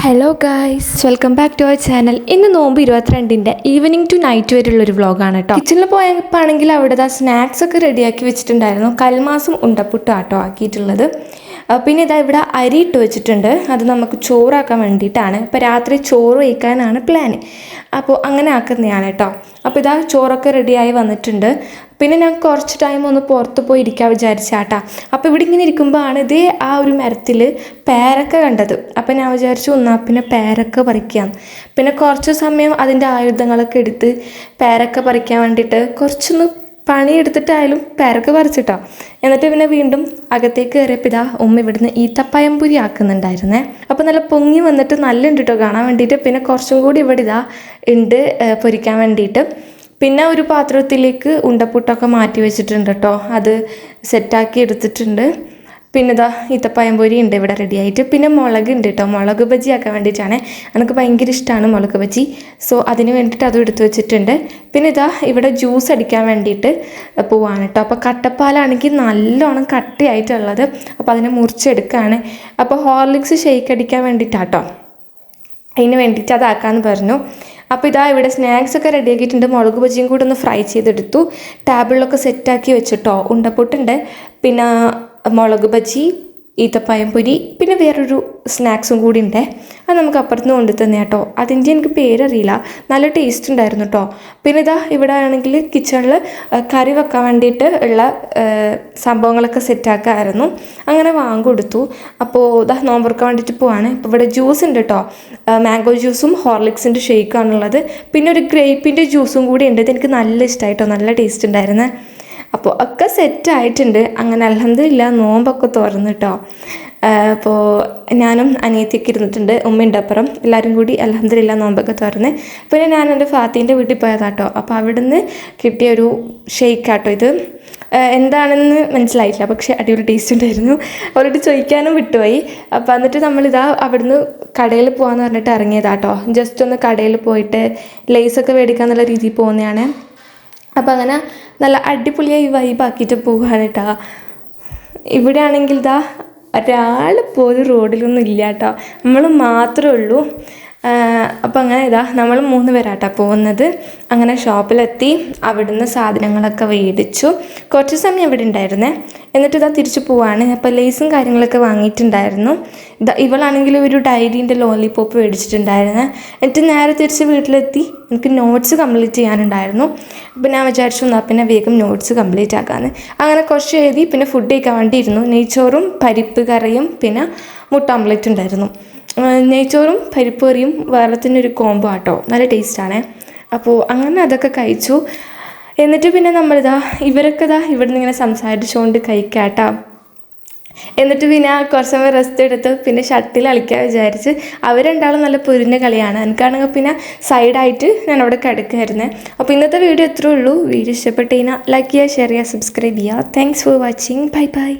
Hello guys, welcome back to our channel. ഇന്ന് നോമ്പ് 22-ൻ്റെ ഈവനിങ് ടു നൈറ്റ് വരെയുള്ളൊരു വ്ളോഗാണ് കേട്ടോ. കിച്ചണിൽ പോയപ്പോഴാണെങ്കിൽ അവിടെ സ്നാക്സ് ഒക്കെ റെഡിയാക്കി വെച്ചിട്ടുണ്ടായിരുന്നു. കൽമാസും ഉണ്ടപ്പുട്ടും ആട്ടോ ആക്കിയിട്ടുള്ളത്. പിന്നെ ഇതാ ഇവിടെ അരി ഇട്ട് വെച്ചിട്ടുണ്ട്. അത് നമുക്ക് ചോറാക്കാൻ വേണ്ടിയിട്ടാണ്. ഇപ്പോൾ രാത്രി ചോറ് വയ്ക്കാനാണ് പ്ലാൻ. അപ്പോൾ അങ്ങനെ ആക്കുന്നതാണ് കേട്ടോ. അപ്പോൾ ഇതാ ചോറൊക്കെ റെഡിയായി വന്നിട്ടുണ്ട്. പിന്നെ ഞാൻ കുറച്ച് ടൈം ഒന്ന് പുറത്ത് പോയി ഇരിക്കാൻ വിചാരിച്ചാട്ടാ. അപ്പോൾ ഇവിടെ ഇങ്ങനെ ഇരിക്കുമ്പോഴാണ് ഇതേ ആ ഒരു മരത്തിൽ പേരക്ക കണ്ടത്. അപ്പോൾ ഞാൻ വിചാരിച്ചു എന്നാൽ പിന്നെ പേരക്ക പറിക്കാം. പിന്നെ കുറച്ച് സമയം അതിൻ്റെ ആയുധങ്ങളൊക്കെ എടുത്ത് പേരക്ക പറിക്കാൻ വേണ്ടിയിട്ട് കുറച്ചൊന്ന് പണിയെടുത്തിട്ടായാലും പേരക്ക പറിച്ചിട്ടോ. എന്നിട്ട് പിന്നെ വീണ്ടും അകത്തേക്ക് കയറിയപ്പോൾ ഇതാ ഉമ്മ ഇവിടുന്ന് ഈത്തപ്പഴംപൊരി ആക്കുന്നുണ്ടായിരുന്നേ. അപ്പോൾ നല്ല പൊങ്ങി വന്നിട്ട് നല്ല ഉണ്ട് കേട്ടോ കാണാൻ വേണ്ടിയിട്ട്. പിന്നെ കുറച്ചും കൂടി ഇവിടെ ഇതാ ഉണ്ട് പൊരിക്കാൻ വേണ്ടിയിട്ട്. പിന്നെ ഒരു പാത്രത്തിലേക്ക് ഉണ്ടപ്പുട്ടൊക്കെ മാറ്റി വെച്ചിട്ടുണ്ട് കേട്ടോ. അത് സെറ്റാക്കി എടുത്തിട്ടുണ്ട്. പിന്നെ ഇതാ ഈത്തപ്പഴം പൊരി ഉണ്ട് ഇവിടെ റെഡി ആയിട്ട്. പിന്നെ മുളക് ഉണ്ട് കേട്ടോ. മുളക് ബജി ആക്കാൻ വേണ്ടിയിട്ടാണ്. എനിക്ക് ഭയങ്കര ഇഷ്ടമാണ് മുളക് ബജി. സോ അതിന് വേണ്ടിയിട്ട് അതും എടുത്ത് വെച്ചിട്ടുണ്ട്. പിന്നെ ഇതാ ഇവിടെ ജ്യൂസ് അടിക്കാൻ വേണ്ടിയിട്ട് പോവാണ് കേട്ടോ. അപ്പോൾ കട്ടപ്പാലാണെങ്കിൽ നല്ലോണം കട്ടിയായിട്ടുള്ളത്. അപ്പോൾ അതിനെ മുറിച്ചെടുക്കുകയാണ്. അപ്പോൾ ഹോർലിക്സ് ഷെയ്ക്ക് അടിക്കാൻ വേണ്ടിയിട്ടാട്ടോ. അതിന് വേണ്ടിയിട്ട് അതാക്കാമെന്ന് പറഞ്ഞു. അപ്പോൾ ഇതാ ഇവിടെ സ്നാക്സ് ഒക്കെ റെഡിയാക്കിയിട്ടുണ്ട്. മുളക് ബജിയും കൂടെ ഒന്ന് ഫ്രൈ ചെയ്തെടുത്തു. ടേബിളിലൊക്കെ സെറ്റാക്കി വെച്ചിട്ടോ. ഉണ്ടപ്പൊട്ടുണ്ട്, പിന്നെ മുളക് ബജി, ഈത്തപ്പഴം പൊരി, പിന്നെ വേറൊരു സ്നാക്സും കൂടി ഉണ്ട്. അത് നമുക്ക് അപ്പുറത്തുനിന്ന് കൊണ്ടു തന്നെ കേട്ടോ. അതിൻ്റെ എനിക്ക് പേരറിയില്ല. നല്ല ടേസ്റ്റ് ഉണ്ടായിരുന്നു കേട്ടോ. പിന്നെ ഇതാ ഇവിടെ ആണെങ്കിൽ കിച്ചണിൽ കറി വെക്കാൻ വേണ്ടിയിട്ട് ഉള്ള സംഭവങ്ങളൊക്കെ സെറ്റാക്കാമായിരുന്നു. അങ്ങനെ വാങ്ങിക്കൊടുത്തു. അപ്പോൾ ഇതാ നോമ്പുറക്കാൻ വേണ്ടിയിട്ട് പോവാണ്. ഇപ്പോൾ ഇവിടെ ജ്യൂസ് ഉണ്ട് കേട്ടോ. മാംഗോ ജ്യൂസും ഹോർലിക്സിൻ്റെ ഷേക്കാണുള്ളത്. പിന്നെ ഒരു ഗ്രേപ്പിൻ്റെ ജ്യൂസും കൂടി ഉണ്ട്. ഇതെനിക്ക് നല്ല ഇഷ്ടമായിട്ടോ. നല്ല ടേസ്റ്റ് ഉണ്ടായിരുന്നു. അപ്പോൾ ഒക്കെ സെറ്റായിട്ടുണ്ട്. അങ്ങനെ അൽഹംദുലില്ലാ നോമ്പൊക്കെ തുറന്നു കേട്ടോ. അപ്പോൾ ഞാനും അനിയത്തിയൊക്കെ ഇരുന്നിട്ടുണ്ട്. ഉമ്മയുണ്ട് അപ്പുറം. എല്ലാവരും കൂടി അൽഹംദുലില്ലാ നോമ്പൊക്കെ തുറന്ന്. പിന്നെ ഞാൻ എൻ്റെ ഫാത്തീൻ്റെ വീട്ടിൽ പോയതാട്ടോ. അപ്പോൾ അവിടുന്ന് കിട്ടിയൊരു ഷെയ്ക്കാട്ടോ ഇത്. എന്താണെന്ന് മനസ്സിലായിട്ടില്ല, പക്ഷേ അടിപൊളി ടേസ്റ്റ് ഉണ്ടായിരുന്നു. അവരോട് ചോദിക്കാനും വിട്ടുപോയി. അപ്പോൾ എന്നിട്ട് നമ്മളിതാ അവിടുന്ന് കടയിൽ പോകാമെന്ന് പറഞ്ഞിട്ട് ഇറങ്ങിയതാട്ടോ. ജസ്റ്റ് ഒന്ന് കടയിൽ പോയിട്ട് ലേസൊക്കെ മേടിക്കാന്നുള്ള രീതിയിൽ പോകുന്നതാണ്. അപ്പോൾ അങ്ങനെ നല്ല അടിപൊളിയായി വൈബാക്കിയിട്ട് പോവുകയാണ് കേട്ടോ. ഇവിടെ ആണെങ്കിൽ ഇതാ ഒരാൾ പോലും റോഡിലൊന്നും ഇല്ല കേട്ടോ. നമ്മൾ മാത്രമേ ഉള്ളൂ. അപ്പോൾ അങ്ങനെ ഇതാ നമ്മൾ 3 പേരാട്ടോ പോകുന്നത്. അങ്ങനെ ഷോപ്പിലെത്തി അവിടുന്ന് സാധനങ്ങളൊക്കെ മേടിച്ചു. കുറച്ച് സമയം ഇവിടെ ഉണ്ടായിരുന്നേ. എന്നിട്ട് ഇതാ തിരിച്ചു പോവാണ്. അപ്പോൾ ലേസും കാര്യങ്ങളൊക്കെ വാങ്ങിയിട്ടുണ്ടായിരുന്നു. ഇവളാണെങ്കിൽ ഒരു ഡയറീൻ്റെ ലോലിപോപ്പ് മേടിച്ചിട്ടുണ്ടായിരുന്നു. എന്നിട്ട് നേരെ തിരിച്ച് വീട്ടിലെത്തി. എനിക്ക് നോട്ട്സ് കംപ്ലീറ്റ് ചെയ്യാനുണ്ടായിരുന്നു. അപ്പോൾ ഞാൻ വിചാരിച്ചു എന്നാൽ പിന്നെ വേഗം നോട്ട്സ് കംപ്ലീറ്റ് ആക്കാമെന്ന്. അങ്ങനെ കുറച്ച് എഴുതി. പിന്നെ ഫുഡ് കഴിക്കാൻ വേണ്ടിയിരുന്നു. നെയ്ച്ചോറും പരിപ്പ് കറിയും പിന്നെ മുട്ട ഓംലെറ്റ് ഉണ്ടായിരുന്നു. നെയ്ച്ചോറും പരിപ്പ് കറിയും വേറെ തന്നെ ഒരു കോംബോ ആട്ടോ. നല്ല ടേസ്റ്റാണ്. അപ്പോൾ അങ്ങനെ അതൊക്കെ കഴിച്ചു. എന്നിട്ട് പിന്നെ നമ്മളിതാ ഇവരൊക്കെ ഇതാ ഇവിടുന്ന് ഇങ്ങനെ സംസാരിച്ചുകൊണ്ട് കഴിക്കാട്ടോ. എന്നിട്ട് പിന്നെ കുറച്ച് സമയം റെസ്റ്റ് എടുത്ത് പിന്നെ ഷട്ടിൽ കളിക്കാൻ വിചാരിച്ച്. അവർ രണ്ടാളും നല്ല പൊരിഞ്ഞ കളിയാണ്. എനിക്കാണെങ്കിൽ പിന്നെ സൈഡായിട്ട് ഞാൻ അവിടെ കിടക്കുമായിരുന്നേ. അപ്പോൾ ഇന്നത്തെ വീഡിയോ ഇത്രയേ ഉള്ളൂ. വീഡിയോ ഇഷ്ടപ്പെട്ട് കഴിഞ്ഞാൽ ലൈക്ക് ചെയ്യുക, ഷെയർ ചെയ്യുക, സബ്സ്ക്രൈബ് ചെയ്യുക. Thanks for watching. Bye bye.